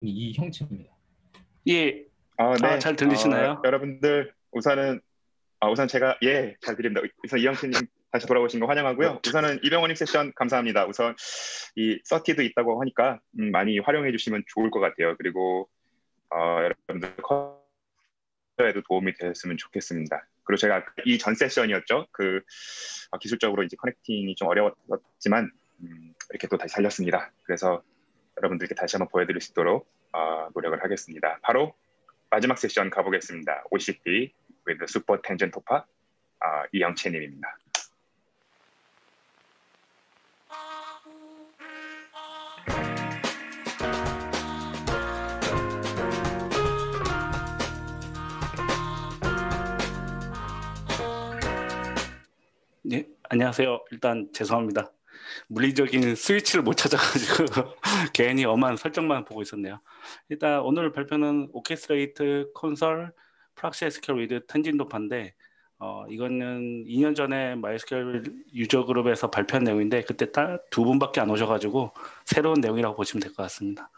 이형채입니다. 예, 네. 잘 들리시나요? 여러분들 우선 제가 잘 드립니다. 우선 이영채님 다시 돌아오신 거 환영하고요. 우선은 이병헌님 세션 감사합니다. 우선 이 서티도 있다고 하니까 많이 활용해 주시면 좋을 것 같아요. 그리고 여러분들 커리어에도 도움이 됐으면 좋겠습니다. 그리고 제가 이 전 세션이었죠. 기술적으로 이제 커넥팅이 좀 어려웠지만 이렇게 또 다시 살렸습니다. 그래서 여러분들께 다시 한번 보여드릴 수 있도록 노력을 하겠습니다. 바로 마지막 세션 가보겠습니다. OCP with Super Tangent Topa 이영채님입니다. 네, 안녕하세요. 일단 죄송합니다. 물리적인 스위치를 못 찾아가지고 괜히 엄한 설정만 보고 있었네요. 일단 오늘 발표는 오케스트레이트 콘솔 프락시 SQL with 텐진도파인데 이거는 2년 전에 MySQL 유저 그룹에서 발표한 내용인데 그때 딱 두 분밖에 안 오셔가지고 새로운 내용이라고 보시면 될 것 같습니다.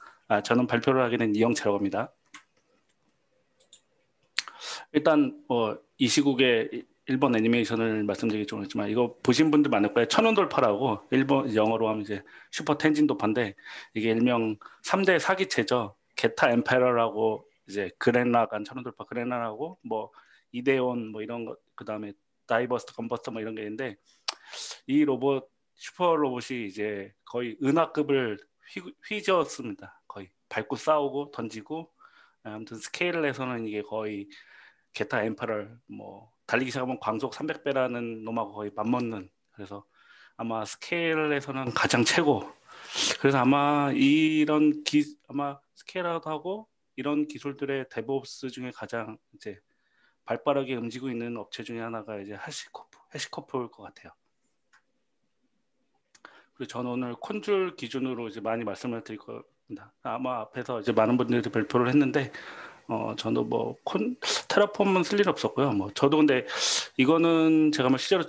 저는 발표를 하게 된 이영채라고 합니다. 일단 이 시국에 일본 애니메이션을 말씀드리기 좀 했지만 이거 보신 분들 많을 거예요. 천원 돌파라고 일본 영어로 하면 이제 슈퍼 텐진 도파인데 이게 일명 3대 사기체죠. 게타 엠페러라고 이제 그랜라간 천원 돌파 그랜라라고 뭐 이데온 뭐 이런 거 그다음에 다이버스트 건버스터 뭐 이런 게 있는데 이 로봇 슈퍼 로봇이 이제 거의 은하급을 휘저었습니다. 거의 밟고 싸우고 던지고 아무튼 스케일에서는 이게 거의 게타 엠퍼럴 뭐 달리기 시작하면 광속 300배라는 놈하고 거의 맞먹는 그래서 아마 스케일에서는 가장 최고. 그래서 아마 아마 스케일아웃 하고 이런 기술들의 데브옵스 중에 가장 이제 발빠르게 움직이고 있는 업체 중에 하나가 이제 해시코프일 것 같아요. 그리고 저는 오늘 콘줄 기준으로 이제 많이 말씀을 드릴 겁니다. 아마 앞에서 이제 많은 분들이 발표를 했는데 저도 뭐 테라폼은 쓸 일 없었고요. 뭐 저도 근데 이거는 제가 뭐 실제로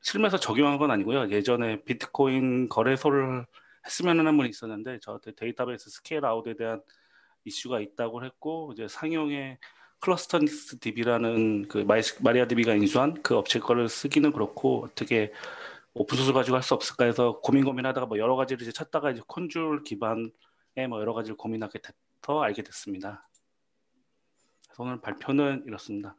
실무에서 적용한 건 아니고요. 예전에 비트코인 거래소를 했으면 하는 분이 있었는데 저한테 데이터베이스 스케일 아웃에 대한 이슈가 있다고 했고 이제 상용의 클러스터닉스 DB라는 그 마리아DB가 인수한 그 업체 거를 쓰기는 그렇고 어떻게 오픈소스 가지고 할 수 없을까 해서 고민하다가 뭐 여러 가지를 이제 찾다가 이제 콘줄 기반의 뭐 여러 가지를 고민하게 돼서 알게 됐습니다. 오늘 발표는 이렇습니다.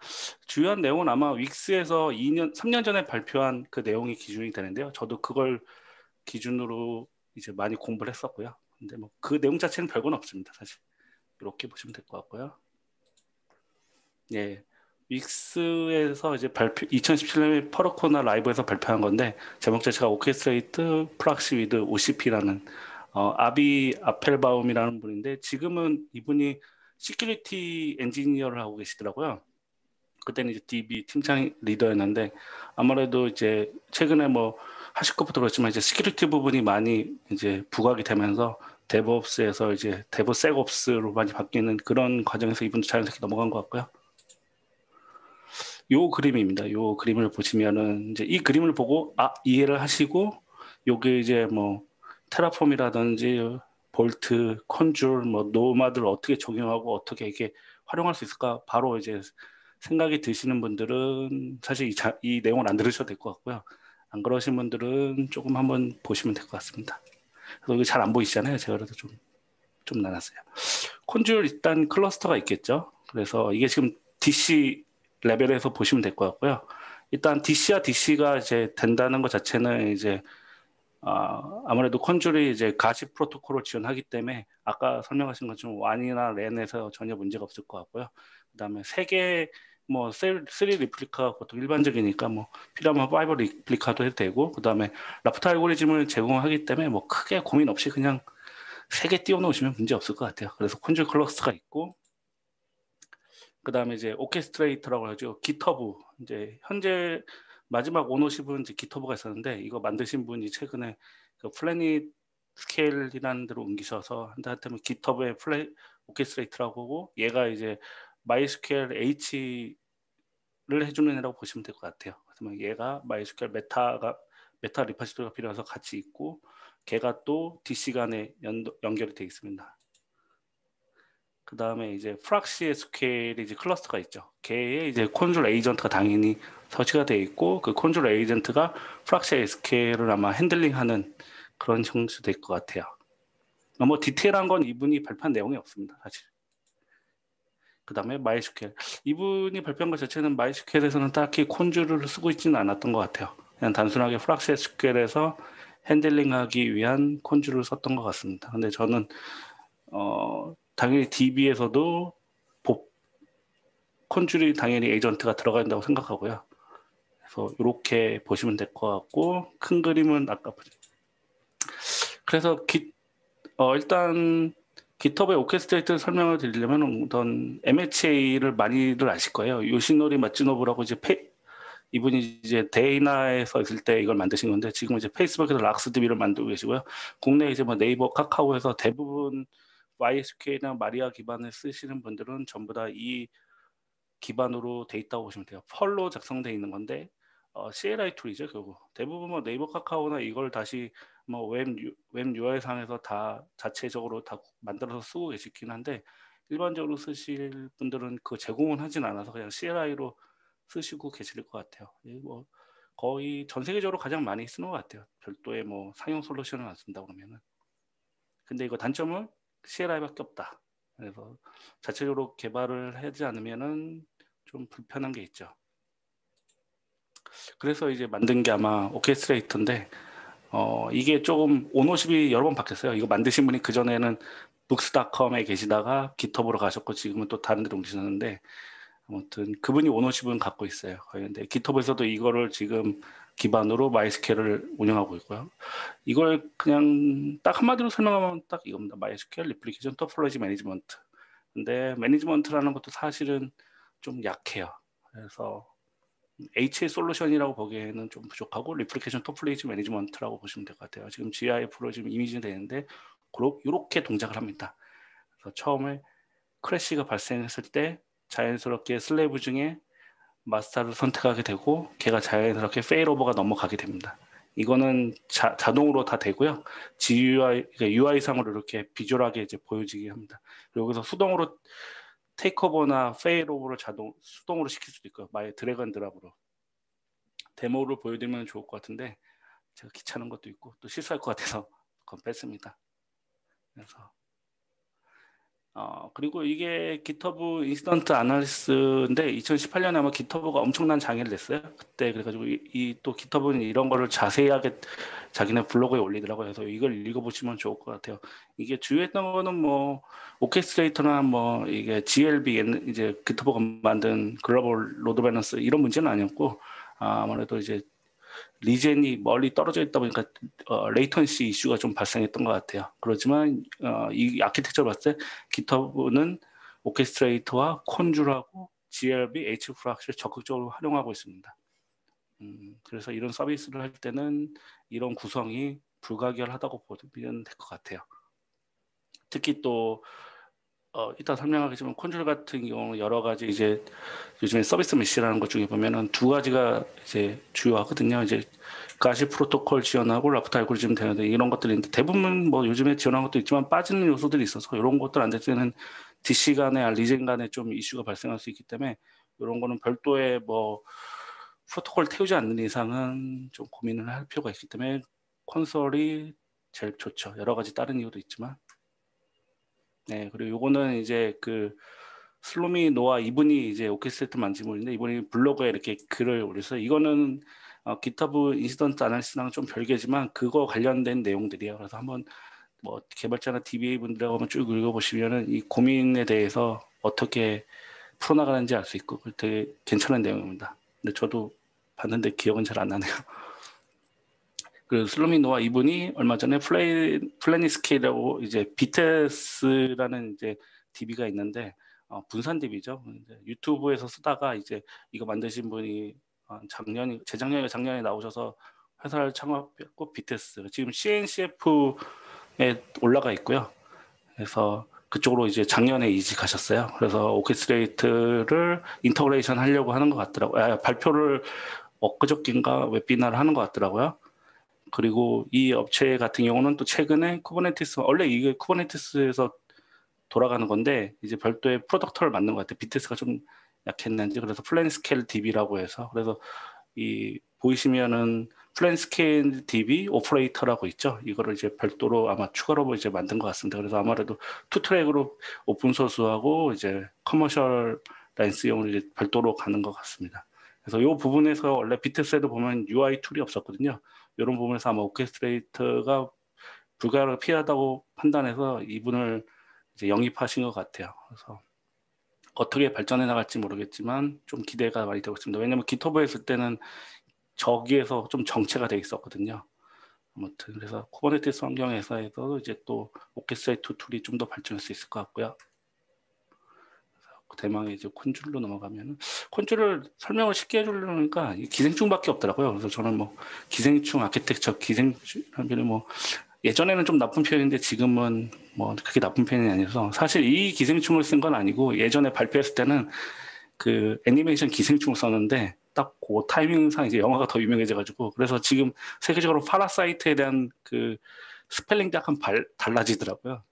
주요한 내용은 아마 윅스에서 3년 전에 발표한 그 내용이 기준이 되는데요. 저도 그걸 기준으로 이제 많이 공부를 했었고요. 근데 뭐 그 내용 자체는 별건 없습니다. 사실 이렇게 보시면 될 것 같고요. 예, 윅스에서 이제 2017년에 퍼르코나 라이브에서 발표한 건데 제목 자체가 오케스트레이트 프락시 위드 OCP라는 아비 아펠바움이라는 분인데 지금은 이분이 시큐리티 엔지니어를 하고 계시더라고요. 그때는 이제 DB 팀장 리더였는데 아무래도 이제 최근에 뭐 하시코프도 그렇지만 이제 시큐리티 부분이 많이 이제 부각이 되면서 데브옵스에서 이제 데브섹옵스로 많이 바뀌는 그런 과정에서 이분도 자연스럽게 넘어간 것 같고요. 요 그림입니다. 요 그림을 보시면은 이제 이 그림을 보고 이해를 하시고 요게 이제 뭐 테라폼이라든지 볼트, 콘줄, 뭐 노마드를 어떻게 적용하고 어떻게 이게 활용할 수 있을까 바로 이제 생각이 드시는 분들은 사실 이 내용을 안 들으셔도 될 것 같고요. 안 그러신 분들은 조금 한번 보시면 될 것 같습니다. 그래서 이거 잘 안 보이시잖아요. 제가 그래도 좀 나눴어요. 콘줄 일단 클러스터가 있겠죠. 그래서 이게 지금 DC 레벨에서 보시면 될 것 같고요. 일단 DC와 DC가 이제 된다는 것 자체는 이제 아무래도 콘줄이 이제 가시 프로토콜을 지원하기 때문에 아까 설명하신 것처럼 완이나 랜에서 전혀 문제가 없을 것 같고요. 그다음에 3개 뭐 3 리플리카가 보통 일반적이니까 뭐 필요하면 5 리플리카도 해도 되고 그다음에 라프트 알고리즘을 제공하기 때문에 뭐 크게 고민 없이 그냥 3개 띄워놓으시면 문제 없을 것 같아요. 그래서 콘줄 클러스터가 있고 그다음에 이제 오케스트레이터라고 하죠. 기터브 이제 현재 마지막 오너십은 이제 기터브가 있었는데 이거 만드신 분이 최근에 그 플래닛 스케일이라는 데로 옮기셔서 한다면 기터브의 오케스트레이터라고 하고 얘가 이제 마이스퀘어 H를 해주는 애라고 보시면 될 것 같아요. 그래서 얘가 마이스퀘어 메타 리파지토리가 필요해서 같이 있고 걔가 또 DC 간에 연결이 되어 있습니다. 그 다음에 이제 프락시 SQL이 이제 클러스터가 있죠. 걔에 이제 콘솔 에이전트가 당연히 설치가 되어 있고 그 콘솔 에이전트가 프락시 SQL을 아마 핸들링하는 그런 형식이 될 것 같아요. 뭐 디테일한 건 이분이 발표한 내용이 없습니다, 사실. 그 다음에 MySQL. 이분이 발표한 것 자체는 MySQL에서는 딱히 콘줄을 쓰고 있지는 않았던 것 같아요. 그냥 단순하게 프락시 SQL에서 핸들링하기 위한 콘줄을 썼던 것 같습니다. 근데 저는 당연히 DB에서도 콘줄이 당연히 에이전트가 들어가 된다고 생각하고요. 그래서 이렇게 보시면 될 것 같고 큰 그림은 아까 그래서 일단 GitHub의 오케스트레이트 설명을 드리려면 우선 MHA를 많이들 아실 거예요. 요시노리 마츠노부라고 이제 이분이 이제 데이나에서 있을 때 이걸 만드신 건데 지금 이제 페이스북에서 락스DB를 만들고 계시고요. 국내 이제 뭐 네이버, 카카오에서 대부분 MySQL이나 마리아 기반을 쓰시는 분들은 전부 다 이 기반으로 돼 있다고 보시면 돼요. 펄로 작성돼 있는 건데 CLI 툴이죠, 결국. 대부분 뭐 네이버, 카카오나 이걸 다시 뭐 웹 UI 상에서 다 자체적으로 다 만들어서 쓰고 계시긴 한데 일반적으로 쓰실 분들은 그 제공은 하진 않아서 그냥 CLI로 쓰시고 계실 것 같아요. 뭐 거의 전 세계적으로 가장 많이 쓰는 것 같아요. 별도의 뭐 상용 솔루션을 안 쓴다 그러면은. 근데 이거 단점은 CLI밖에 없다. 그래서 자체적으로 개발을 하지 않으면은 좀 불편한 게 있죠. 그래서 이제 만든 게 아마 오케스트레이터인데 이게 조금 오너십이 여러 번 바뀌었어요. 이거 만드신 분이 그전에는 books.com에 계시다가 GitHub으로 가셨고 지금은 또 다른 데로 옮기셨는데 아무튼 그분이 오너십은 갖고 있어요. 근데 GitHub에서도 이거를 지금 기반으로 MySQL을 운영하고 있고요. 이걸 그냥 딱 한마디로 설명하면 딱 이겁니다. MySQL 리플리케이션 토폴로지 매니지먼트. 근데 매니지먼트라는 것도 사실은 좀 약해요. 그래서 HA 솔루션이라고 보기에는 좀 부족하고 리플리케이션 토폴로지 매니지먼트라고 보시면 될 것 같아요. 지금 GIF로 지금 이미지는 되는데 이렇게 동작을 합니다. 그래서 처음에 크래시가 발생했을 때 자연스럽게 슬래브 중에 마스터를 선택하게 되고 걔가 자연스럽게 페일오버가 넘어가게 됩니다. 이거는 자동으로 다 되고요. GUI, 그러니까 UI상으로 이렇게 비주얼하게 이제 보여지게 합니다. 그리고 여기서 수동으로 테이크오버나 페일오버를 수동으로 시킬 수도 있고요. 마의 드래그 앤 드랍으로. 데모를 보여드리면 좋을 것 같은데 제가 귀찮은 것도 있고 또 실수할 것 같아서 그건 뺐습니다. 그래서 그리고 이게 GitHub 인스턴트 아날리스인데 2018년에 아마 GitHub가 엄청난 장애를 냈어요. 그때 그래가지고 또 GitHub는 이런 거를 자세하게 자기네 블로그에 올리더라고요. 그래서 이걸 읽어보시면 좋을 것 같아요. 이게 주요했던 거는 뭐 오케스트레이터나 뭐 이게 GLB 이제 GitHub가 만든 글로벌 로드 밸런스 이런 문제는 아니었고 아무래도 이제 리젠이 멀리 떨어져 있다 보니까 레이턴시 이슈가 좀 발생했던 것 같아요. 그렇지만 이 아키텍처를 봤을 때 GitHub는 오케스트레이터와 콘줄하고 GLB, Hflux를 적극적으로 활용하고 있습니다. 그래서 이런 서비스를 할 때는 이런 구성이 불가결하다고 보면 될 것 같아요. 특히 또 이따 설명하겠지만 콘줄 같은 경우는 여러 가지 이제 요즘에 서비스 메시라는 것 중에 보면은 두 가지가 이제 주요하거든요. 이제 가시 프로토콜 지원하고 라프트 알고리즘 되는데 이런 것들이 있는데 대부분 뭐 요즘에 지원한 것도 있지만 빠지는 요소들이 있어서 이런 것들 안 될 때는 DC 간에 리젠 간에 좀 이슈가 발생할 수 있기 때문에 이런 거는 별도의 뭐 프로토콜 태우지 않는 이상은 좀 고민을 할 필요가 있기 때문에 콘솔이 제일 좋죠. 여러 가지 다른 이유도 있지만. 네, 그리고 요거는 이제 그 슬로미 노아 이분이 이제 오케스트레이터 만진 분인데 이분이 블로그에 이렇게 글을 올려서 이거는 GitHub 인시던트 아날리시스랑 좀 별개지만 그거 관련된 내용들이에요. 그래서 한번 뭐 개발자나 DBA 분들하고 한번 쭉 읽어보시면은 이 고민에 대해서 어떻게 풀어나가는지 알 수 있고 되게 괜찮은 내용입니다. 근데 저도 봤는데 기억은 잘 안 나네요. 그 슬로미 노아 이분이 얼마 전에 플래니스케이라고 이제 비테스라는 이제 DB가 있는데 분산 DB죠. 유튜브에서 쓰다가 이제 이거 만드신 분이 재작년에 나오셔서 회사를 창업했고 비테스 지금 CNCF에 올라가 있고요. 그래서 그쪽으로 이제 작년에 이직하셨어요. 그래서 오케스트레이트를 인터그레이션 하려고 하는 것 같더라고요. 발표를 엊그저께인가 웹비나를 하는 것 같더라고요. 그리고 이 업체 같은 경우는 또 최근에 쿠버네티스 원래 이게 쿠버네티스에서 돌아가는 건데 이제 별도의 프로덕터를 만든 것 같아요. BTS가 좀 약했는지. 그래서 플랜스케일 DB라고 해서 그래서 이 보이시면은 플랜스케일 DB 오퍼레이터라고 있죠. 이거를 이제 별도로 아마 추가로 이제 만든 것 같습니다. 그래서 아무래도 투 트랙으로 오픈 소스하고 이제 커머셜 라이센스용으로 이제 별도로 가는 것 같습니다. 그래서 이 부분에서 원래 BTS에도 보면 UI 툴이 없었거든요. 이런 부분에서 아마 오케스트레이터가 불가피하다고 판단해서 이분을 이제 영입하신 것 같아요. 그래서 어떻게 발전해 나갈지 모르겠지만 좀 기대가 많이 되고 있습니다. 왜냐하면 기토브 했을 때는 저기에서 좀 정체가 돼 있었거든요. 아무튼 그래서 쿠버네티스 환경에서도 이제 또 오케스트레이터 툴이 좀 더 발전할 수 있을 것 같고요. 대망의 이제 콘줄로 넘어가면 콘줄을 설명을 쉽게 해주려니까 기생충밖에 없더라고요. 그래서 저는 뭐 기생충 아키텍처 기생충하면 뭐 예전에는 좀 나쁜 표현인데 지금은 뭐 그렇게 나쁜 표현이 아니어서 사실 이 기생충을 쓴 건 아니고 예전에 발표했을 때는 그 애니메이션 기생충을 썼는데 딱 그 타이밍상 이제 영화가 더 유명해져가지고 그래서 지금 세계적으로 파라사이트에 대한 그 스펠링도 약간 달라지더라고요.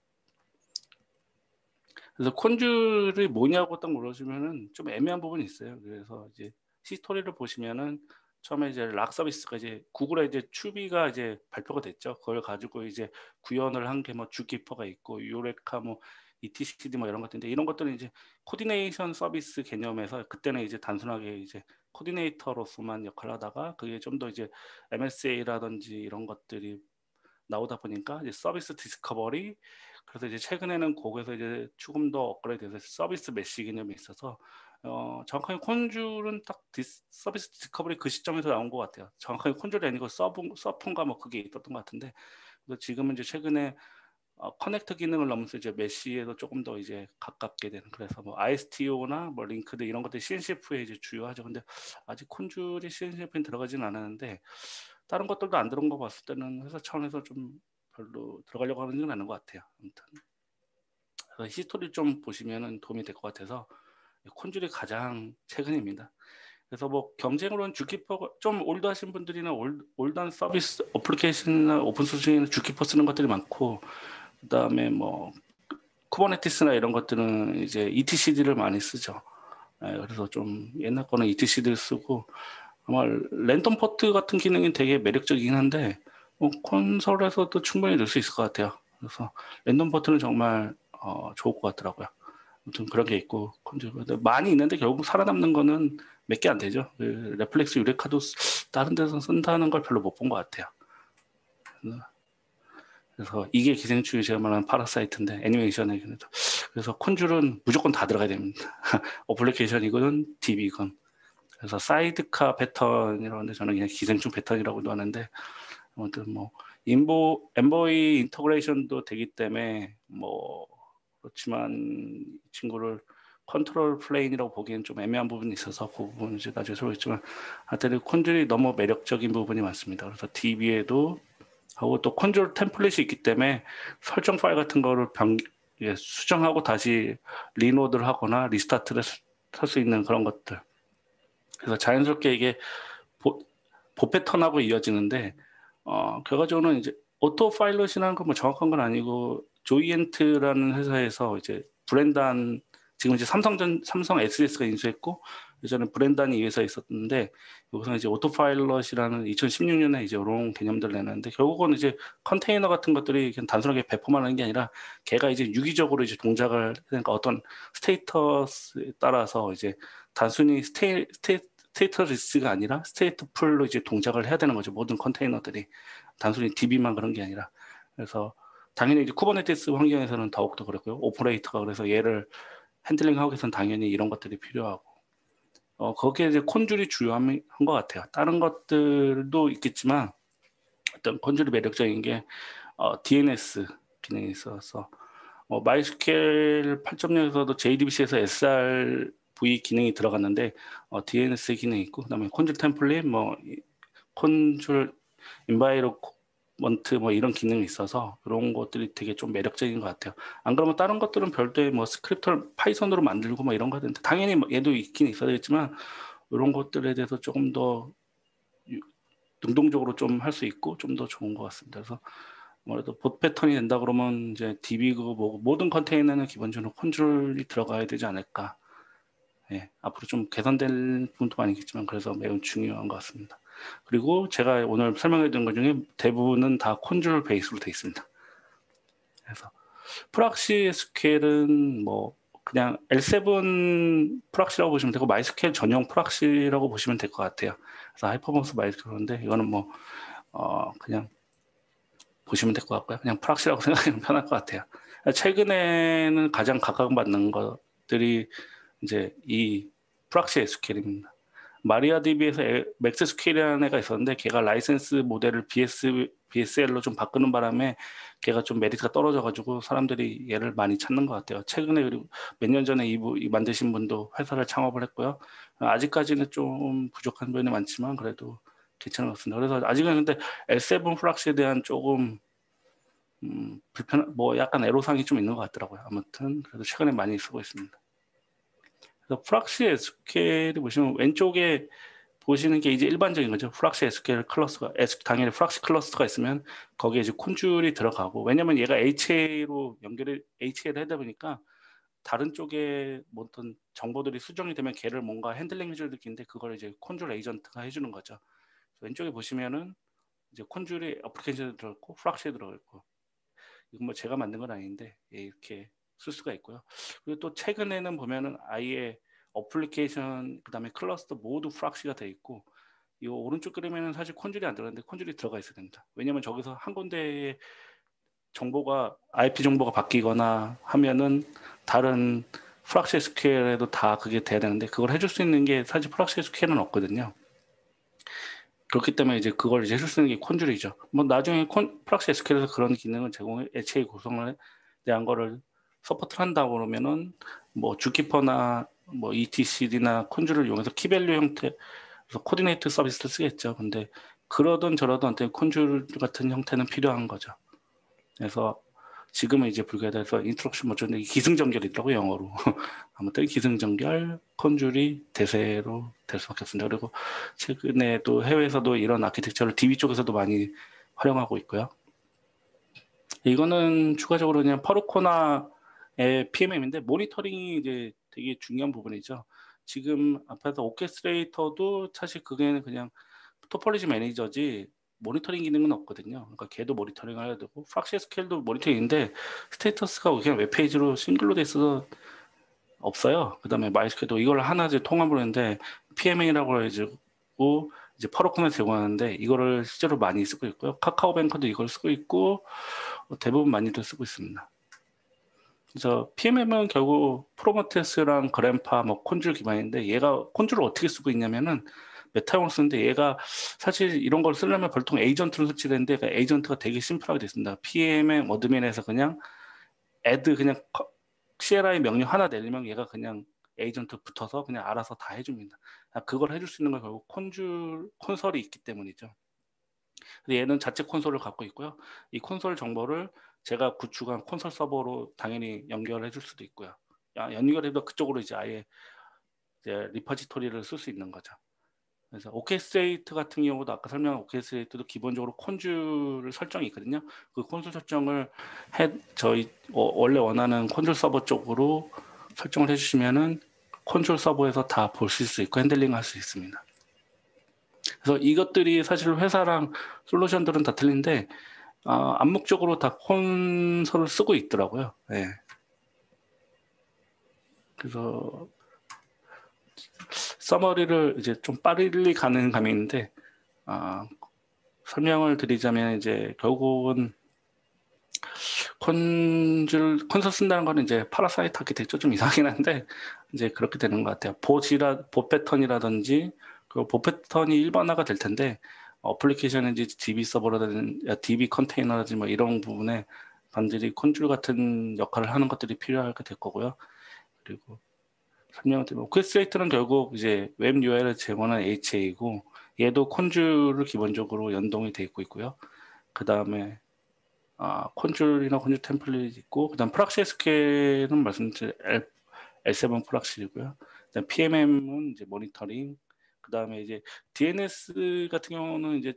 그래서 콘줄이 뭐냐고 딱 물어주면은 좀 애매한 부분이 있어요. 그래서 이제 히스토리를 보시면은 처음에 이제 락 서비스가 이제 구글에 이제 추비가 이제 발표가 됐죠. 그걸 가지고 이제 구현을 한 게 뭐 주키퍼가 있고 유레카 뭐 ETCD 뭐 이런 것들인데 이런 것들은 이제 코디네이션 서비스 개념에서 그때는 이제 단순하게 이제 코디네이터로서만 역할을 하다가 그게 좀 더 이제 MSA라든지 이런 것들이 나오다 보니까 이제 서비스 디스커버리 그래서 이제 최근에는 거기서 이제 조금 더 업그레이드돼서 서비스 메시 개념이 있어서 정확하게 콘줄은 딱 서비스 디스커버리 그 시점에서 나온 것 같아요. 정확하게 콘줄이 아니고 서프인가 뭐 그게 있었던 것 같은데 그래서 지금은 이제 최근에 커넥터 기능을 넘어서 이제 메시에도 조금 더 이제 가깝게 되는 그래서 뭐 ISTO나 뭐 링크드 이런 것들이 CNCF에 이제 주요하죠. 근데 아직 콘줄이 CNCF에 들어가지는 않았는데 다른 것들도 안 들어온 거 봤을 때는 회사 차원에서 좀 별로 들어가려고 하는 건 아닌 것 같아요. 아무튼 그래서 히스토리 좀 보시면은 도움이 될 것 같아서 콘줄이 가장 최근입니다. 그래서 뭐 경쟁으로는 주키퍼가 좀 올드하신 분들이나 올드한 서비스 어플리케이션이나 오픈소스에는 주키퍼 쓰는 것들이 많고 그다음에 뭐 쿠버네티스나 이런 것들은 이제 etcd를 많이 쓰죠. 그래서 좀 옛날 거는 etcd를 쓰고 아마 랜덤 포트 같은 기능이 되게 매력적이긴 한데 뭐 콘솔에서도 충분히 넣을 수 있을 것 같아요. 그래서 랜덤 포트는 정말 좋을 것 같더라고요. 아무튼 그런 게 있고 많이 있는데 결국 살아남는 거는 몇 개 안 되죠. 그 레플렉스 유레카도 다른 데서 쓴다는 걸 별로 못 본 것 같아요. 그래서 이게 기생충이 제가 말하는 파라사이트인데 애니메이션에 그래서 콘줄은 무조건 다 들어가야 됩니다. 어플리케이션이건 DB건 그래서 사이드카 패턴이라는데 저는 그냥 기생충 패턴이라고도 하는데 아무튼 뭐 엔보이 인터그레이션도 되기 때문에 뭐 그렇지만 이 친구를 컨트롤 플레인이라고 보기엔 좀 애매한 부분이 있어서 그 부분은 이제 나중에 설명했지만 하여튼 콘줄이 너무 매력적인 부분이 많습니다. 그래서 DB에도 하고 또 컨트롤 템플릿이 있기 때문에 설정 파일 같은 거를 수정하고 다시 리노드를 하거나 리스타트를 할 수 있는 그런 것들. 그래서 자연스럽게 이게 보 패턴하고 이어지는데 결과적으로는 이제 오토 파일럿이라는 건 뭐 정확한 건 아니고 조이엔트라는 회사에서 이제 브랜단 지금 이제 삼성 SDS가 인수했고 예전에 브랜단이 이 회사에 있었는데 여기서 이제 오토 파일럿이라는 2016년에 이제 이런 개념들을 내놨는데 결국은 이제 컨테이너 같은 것들이 그냥 단순하게 배포만 하는 게 아니라 걔가 이제 유기적으로 이제 동작을 그러니까 어떤 스테이터스에 따라서 이제 단순히 스테이터리스가 아니라 스테이트풀로 이제 동작을 해야 되는 거죠. 모든 컨테이너들이 단순히 DB만 그런 게 아니라 그래서 당연히 이제 쿠버네티스 환경에서는 더욱더 그렇고요. 오퍼레이터가 그래서 얘를 핸들링하기 위해서는 당연히 이런 것들이 필요하고 거기에 이제 콘줄이 주요한 것 같아요. 다른 것들도 있겠지만 어떤 콘줄이 매력적인 게 DNS 기능이 있어서 MySQL 8.0에서도 JDBC에서 SRV 기능이 들어갔는데 DNS 기능이 있고 그다음에 콘줄 템플릿 콘줄 인바이러먼트 뭐 이런 기능이 있어서 그런 것들이 되게 좀 매력적인 것 같아요. 안 그러면 다른 것들은 별도의 뭐 스크립트를 파이썬으로 만들고 뭐 이런 거 하는데 당연히 얘도 있긴 있어야겠지만 이런 것들에 대해서 조금 더 능동적으로 좀 할 수 있고 좀 더 좋은 것 같습니다. 그래서 아무래도 봇 패턴이 된다 그러면 이제 DB고 뭐 모든 컨테이너는 기본적으로 콘줄이 들어가야 되지 않을까. 예, 앞으로 좀 개선될 부분도 많이 있겠지만 그래서 매우 중요한 것 같습니다. 그리고 제가 오늘 설명해 드린 것 중에 대부분은 다 콘줄 베이스로 되어 있습니다. 그래서 프락시 SQL은 뭐 그냥 L7 프락시라고 보시면 되고 마이스퀘어 전용 프락시라고 보시면 될 것 같아요. 그래서 하이퍼버스 마이스퀘어인데 이거는 뭐 그냥 보시면 될 것 같고요. 그냥 프락시라고 생각하면 편할 것 같아요. 최근에는 가장 각광받는 것들이 이제 이 프락시 SQL입니다. 마리아DB에서 맥스 스케일이라는 애가 있었는데 걔가 라이센스 모델을 BSL로 좀 바꾸는 바람에 걔가 좀 메리트가 떨어져가지고 사람들이 얘를 많이 찾는 것 같아요. 최근에 그리고 몇 년 전에 이 만드신 분도 회사를 창업을 했고요. 아직까지는 좀 부족한 부분이 많지만 그래도 괜찮은 것 같습니다. 그래서 아직은 근데 L7 프락시에 대한 조금 뭐 약간 애로사항이 좀 있는 것 같더라고요. 아무튼 그래도 최근에 많이 쓰고 있습니다. 그래서 프락시 SQL이 보시면 왼쪽에 보시는 게 이제 일반적인 거죠. 프락시 SQL 클러스가 당연히 프락시 클러스가 있으면 거기에 이제 콘줄이 들어가고 왜냐면 얘가 HA로 HA를 하다 보니까 다른 쪽에 뭐 어떤 정보들이 수정이 되면 걔를 뭔가 핸들링 해줄 느낌인데 그걸 이제 콘줄 에이전트가 해주는 거죠. 왼쪽에 보시면은 이제 콘줄이 어플리케이션에 들어있고 프락시에 들어있고 이건 뭐 제가 만든 건 아닌데 이렇게 쓸 수가 있고요. 그리고 또 최근에는 보면은 아예 어플리케이션 그다음에 클러스터 모두 프락시가 돼 있고 이 오른쪽 그림에는 사실 콘줄이 안 들어갔는데 콘줄이 들어가 있어야 됩니다. 왜냐하면 저기서 한 군데에 정보가 IP 정보가 바뀌거나 하면은 다른 프락시 SQL에도 다 그게 돼야 되는데 그걸 해줄 수 있는 게 사실 프락시 SQL은 없거든요. 그렇기 때문에 이제 그걸 이제 해줄 수 있는 게 콘줄이죠. 뭐 나중에 프락시 SQL에서 그런 기능을 제공해 HA 구성을 대한 거를 서포트를 한다고 그러면은 뭐 주키퍼나 뭐 etcd나 콘줄을 이용해서 키밸류 형태 그래서 코디네이트 서비스를 쓰겠죠. 근데 그러든 저러든 어떤 콘줄 같은 형태는 필요한 거죠. 그래서 지금은 이제 불가해서 인스트럭션 모드 기승전결이더라고 영어로. 아무튼 기승전결 콘줄이 대세로 될 수밖에 없습니다. 그리고 최근에도 해외에서도 이런 아키텍처를 DB 쪽에서도 많이 활용하고 있고요. 이거는 추가적으로 그냥 퍼르코나의 PMM인데 모니터링이 이제 되게 중요한 부분이죠. 지금 앞에서 오케스트레이터도 사실 그게 그냥 토폴로지 매니저지 모니터링 기능은 없거든요. 그러니까 걔도 모니터링을 해야 되고 프락시 SQL도 모니터링인데 스테이터스가 그냥 웹페이지로 싱글로 돼 있어서 없어요. 그다음에 마이스퀘어도 이걸 하나 이제 통합을 했는데 PMA라고 해가지고 이제 퍼로콘을 제공하는데 이거를 실제로 많이 쓰고 있고요. 카카오뱅크도 이걸 쓰고 있고 대부분 많이들 쓰고 있습니다. 그래서 PMM은 결국 프로메테우스랑 그램파, 뭐 콘줄 기반인데 얘가 콘줄을 어떻게 쓰고 있냐면은 메타용을 쓰는데 얘가 사실 이런 걸 쓰려면 별도로 에이전트를 설치되는데 그 에이전트가 되게 심플하게 됐습니다. PMM 어드민에서 그냥 add 그냥 CLI 명령 하나 내리면 얘가 그냥 에이전트 붙어서 그냥 알아서 다 해줍니다. 그걸 해줄 수 있는 건 결국 콘솔이 있기 때문이죠. 얘는 자체 콘솔을 갖고 있고요. 이 콘솔 정보를 제가 구축한 콘솔 서버로 당연히 연결해 줄 수도 있고요. 연결해도 그쪽으로 이제 아예 이제 리퍼지토리를 쓸 수 있는 거죠. 그래서 오케스트레이트 같은 경우도 아까 설명한 오케스트레이트도 기본적으로 콘줄 설정이 있거든요. 그 콘솔 설정을 저희 원래 원하는 콘솔 서버 쪽으로 설정을 해주시면은 콘솔 서버에서 다 보실 수 있고 핸들링할 수 있습니다. 그래서 이것들이 사실 회사랑 솔루션들은 다 틀린데 암묵적으로 다 콘솔을 쓰고 있더라고요. 네. 그래서 서머리를 이제 좀 빨리 가는 감이 있는데 설명을 드리자면 이제 결국은 콘솔 쓴다는 거는 이제 파라사이트 아키텍처 좀 이상하긴 한데 이제 그렇게 되는 것 같아요. 봇 패턴이라든지 그 봇 패턴이 일반화가 될 텐데 어플리케이션인지 DB 서버라든지 DB 컨테이너라든지 뭐 이런 부분에 반드시 콘줄 같은 역할을 하는 것들이 필요하게 될 거고요. 그리고 설명을 드리면 오케스트레이트는 결국 이제 웹 UI를 제공하는 HA이고 얘도 콘줄을 기본적으로 연동이 돼 있고요. 그 다음에 콘줄이나 콘줄 템플릿이 있고 그다음 프락시 SQL은 말씀드린 L7 프락시이고요. 그다음 PMM은 이제 모니터링. 그다음에 이제 DNS 같은 경우는 이제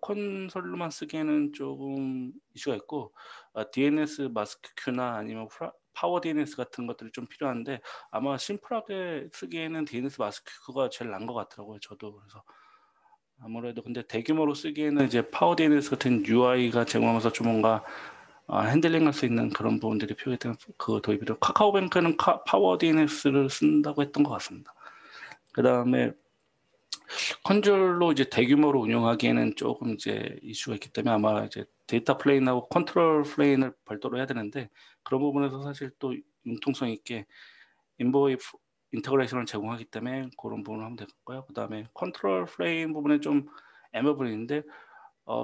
콘솔로만 쓰기에는 조금 이슈가 있고 DNS 마스크 큐나 아니면 파워 DNS 같은 것들이 좀 필요한데 아마 심플하게 쓰기에는 DNS 마스크 큐가 제일 나은 것 같더라고요. 저도 그래서 아무래도 근데 대규모로 쓰기에는 이제 파워 DNS 같은 UI가 제공하면서 좀 뭔가 핸들링할 수 있는 그런 부분들이 필요하기 때문에 그 도입이 되고 카카오뱅크는 파워 DNS를 쓴다고 했던 것 같습니다. 그 다음에 컨줄로 이제 대규모로 운영하기에는 조금 이제 이슈가 있기 때문에 아마 이제 데이터 플레인하고 컨트롤 플레인을 별도로 해야 되는데 그런 부분에서 사실 또 융통성 있게 인보이 인터그레이션을 제공하기 때문에 그런 부분을 하면 될 거고요. 그 다음에 컨트롤 플레인 부분에 좀 애매 부분인데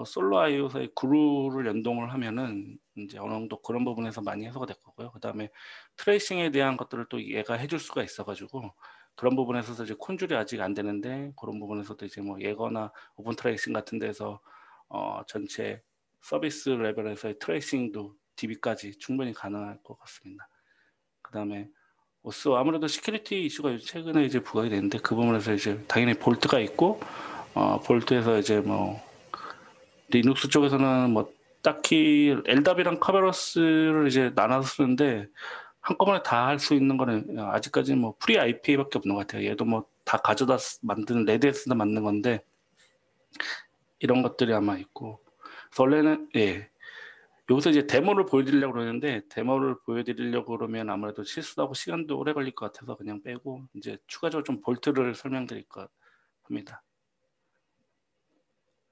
솔로 IO사의 그루를 연동을 하면은 이제 어느 정도 그런 부분에서 많이 해소가 될 거고요. 그 다음에 트레이싱에 대한 것들을 또 얘가 해줄 수가 있어가지고 그런 부분에서 이제 콘줄이 아직 안 되는데 그런 부분에서도 이제 뭐 예거나 오픈 트레이싱 같은 데서 전체 서비스 레벨에서의 트레이싱도 DB까지 충분히 가능할 것 같습니다. 그 다음에 아무래도 시큐리티 이슈가 최근에 이제 부각이 됐는데 그 부분에서 이제 당연히 볼트가 있고 볼트에서 이제 뭐 리눅스 쪽에서는 뭐 딱히 LDAP이랑 카베러스를 이제 나눠서 쓰는데 한꺼번에 다 할 수 있는 거는 아직까지는 뭐 프리 IPA밖에 없는 것 같아요. 얘도 뭐 다 가져다 만드는 레드햇에서 만든 건데 이런 것들이 아마 있고 그래서 원래는 여기서 이제 데모를 보여드리려고 그러는데 데모를 보여드리려고 그러면 아무래도 실수하고 시간도 오래 걸릴 것 같아서 그냥 빼고 이제 추가적으로 좀 볼트를 설명드릴 것 합니다.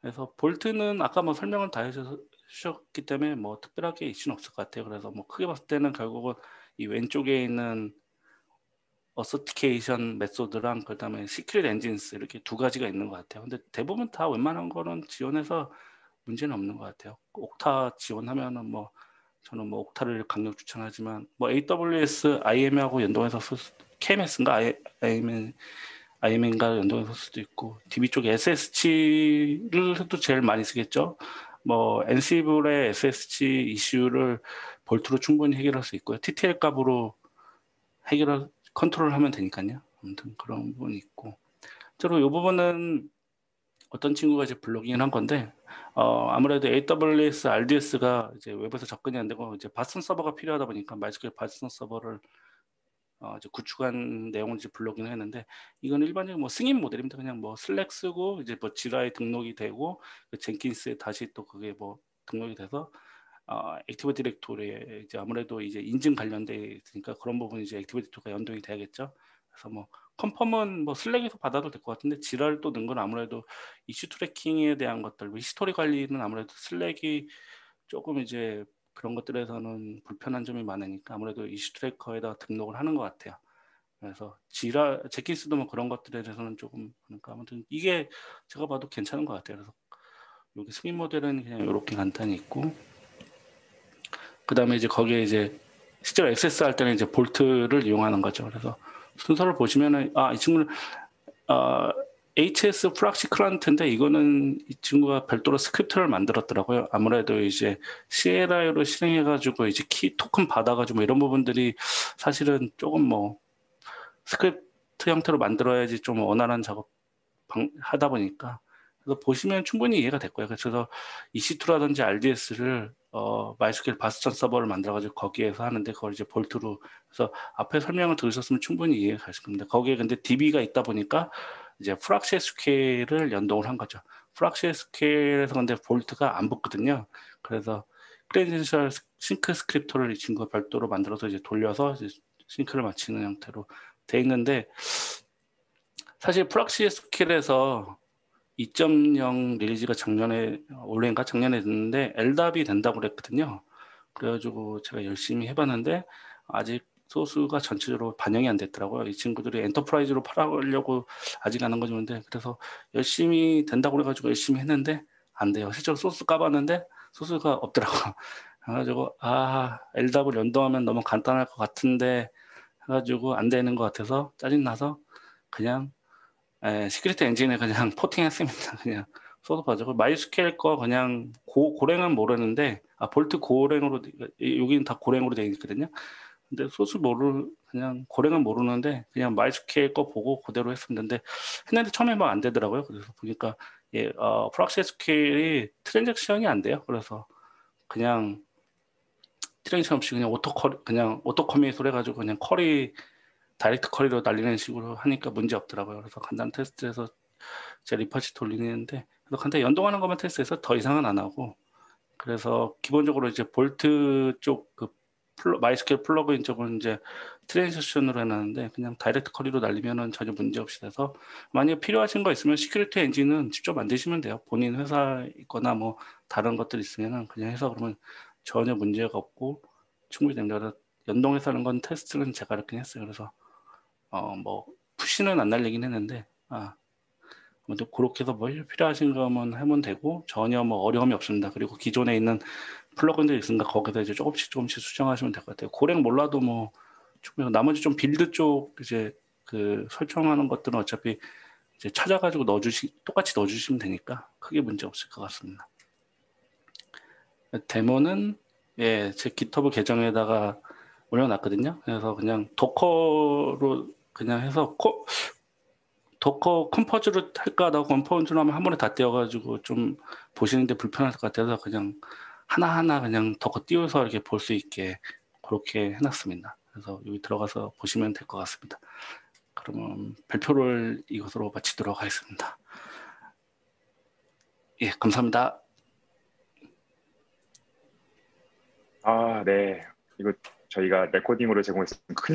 그래서 볼트는 아까 뭐 설명을 다 해주셨기 때문에 뭐 특별하게 이슈는 없을 것 같아요. 그래서 뭐 크게 봤을 때는 결국은 이 왼쪽에 있는 어서티케이션 메소드랑 그다음에 시크릿 엔진스 이렇게 두 가지가 있는 것 같아요. 근데 대부분 다 웬만한 거는 지원해서 문제는 없는 것 같아요. 옥타 지원하면은 뭐 저는 뭐 옥타를 강력 추천하지만 뭐 AWS IAM하고 연동해서 KMS인가 IAM인가 연동해서 쓸 수도 있고 DB 쪽에 SSH를 또 제일 많이 쓰겠죠. 뭐 엔시블의 SSH 이슈를 볼트로 충분히 해결할 수 있고요. TTL 값으로 컨트롤하면 되니까요. 아무튼 그런 부분이 있고. 저로 이 부분은 어떤 친구가 이제 블로깅을 한 건데 아무래도 AWS RDS가 이제 웹에서 접근이 안 되고 이제 바슨 서버가 필요하다 보니까 MySQL 바슨 서버를 이제 구축한 내용을 이제 블로깅을 했는데 이건 일반적인 뭐 승인 모델입니다. 그냥 뭐 슬랙 쓰고 이제 뭐 지라에 등록이 되고 그 젠킨스에 다시 또 그게 뭐 등록이 돼서 액티브 디렉토리에 이제 아무래도 이제 인증 관련돼 있으니까 그런 부분이 이제 액티브 디렉토리가 연동이 돼야겠죠. 그래서 뭐 컨펌은 뭐 슬랙에서 받아도 될 것 같은데 지랄 또 넣은 건 아무래도 이슈 트래킹에 대한 것들, 히스토리 관리는 아무래도 슬랙이 조금 이제 그런 것들에서는 불편한 점이 많으니까 아무래도 이슈 트래커에다 등록을 하는 것 같아요. 그래서 제키스도 뭐 그런 것들에 대해서는 조금 그러니까 아무튼 이게 제가 봐도 괜찮은 것 같아요. 그래서 여기 승인 모델은 그냥 이렇게 간단히 있고 그 다음에 이제 거기에 이제 실제로 액세스 할 때는 이제 볼트를 이용하는 거죠. 그래서 순서를 보시면은 이 친구는 HS 프락시 클란트인데 이거는 이 친구가 별도로 스크립트를 만들었더라고요. 아무래도 이제 CLI로 실행해가지고 이제 키 토큰 받아가지고 뭐 이런 부분들이 사실은 조금 뭐 스크립트 형태로 만들어야지 좀 원활한 작업 하다 보니까 그래서 보시면 충분히 이해가 될 거예요. 그래서 EC2라든지 RDS를 MySQL 바스천 서버를 만들어가지고 거기에서 하는데 그걸 이제 볼트로 그래서 앞에 설명을 들으셨으면 충분히 이해가 가실 겁니다. 거기에 근데 DB가 있다 보니까 이제 프락시 SQL을 연동을 한 거죠. 프락시 SQL에서 근데 볼트가 안 붙거든요. 그래서 크레덴셜 싱크 스크립터를 이 친구가 별도로 만들어서 이제 돌려서 이제 싱크를 마치는 형태로 돼 있는데 사실 프락시 SQL에서 2.0 리리즈가 올해인가 작년에 됐는데 LDAP이 된다고 그랬거든요. 그래가지고 제가 열심히 해봤는데 아직 소스가 전체적으로 반영이 안 됐더라고요. 이 친구들이 엔터프라이즈로 팔아보려고 아직 안 한 거지 근데 그래서 열심히 된다고 그래가지고 열심히 했는데 안 돼요. 실제로 소스 까봤는데 소스가 없더라고요. 그래가지고 LDAP을 연동하면 너무 간단할 것 같은데 해가지고 안 되는 것 같아서 짜증나서 그냥 시큐리티 엔진에 그냥 포팅했습니다. 그냥 소스 봐주고 마이스퀘일 거 그냥 고랭은 모르는데 볼트 고랭으로 여기는 다 고랭으로 되어 있거든요. 근데 소스 그냥 고랭은 모르는데 그냥 마이스퀘일 거 보고 그대로 했었는데 했는데 처음에 막 안 되더라고요. 그래서 보니까 예, 프락시 SQL이 트랜잭션이 안 돼요. 그래서 그냥 트랜잭션 없이 그냥 오토 커밋으로 해가지고 그냥 다이렉트 쿼리로 날리는 식으로 하니까 문제 없더라고요. 그래서 간단 테스트해서 제 리퍼치 돌리는데, 그래서 간단히 연동하는 것만 테스트해서 더 이상은 안 하고, 그래서 기본적으로 이제 볼트 쪽 마이스퀘어 플러그인 쪽은 이제 트랜지션으로 해놨는데 그냥 다이렉트 쿼리로 날리면은 전혀 문제 없이 돼서, 만약에 필요하신 거 있으면 시큐리티 엔진은 직접 만드시면 돼요. 본인 회사 있거나 뭐 다른 것들 있으면은 그냥 해서 그러면 전혀 문제가 없고 충분히 됩니다. 그래서 연동해서 하는 건 테스트는 제가 이렇게 했어요. 그래서 뭐 푸시는 안 날리긴 했는데 먼저 그렇게 해서 뭐 필요하신 거면 하면 되고 전혀 뭐 어려움이 없습니다. 그리고 기존에 있는 플러그인들 있으니까 거기서 이제 조금씩 수정하시면 될 것 같아요. 고랭 몰라도 뭐 충분히, 나머지 좀 빌드 쪽 이제 그 설정하는 것들은 어차피 이제 찾아가지고 똑같이 넣어주시면 되니까 크게 문제 없을 것 같습니다. 데모는 예, 제 GitHub 계정에다가 올려놨거든요. 그래서 그냥 도커로 그냥 해서 도커 컴포즈로 할까 하다가 컴포즈로 하면 한 번에 다 띄워가지고 좀 보시는데 불편할 것 같아서 그냥 하나하나 그냥 도커 띄워서 이렇게 볼 수 있게 그렇게 해놨습니다. 그래서 여기 들어가서 보시면 될 것 같습니다. 그러면 발표를 이것으로 마치도록 하겠습니다. 예, 감사합니다. 네. 이거 저희가 레코딩으로 제공했으면 큰일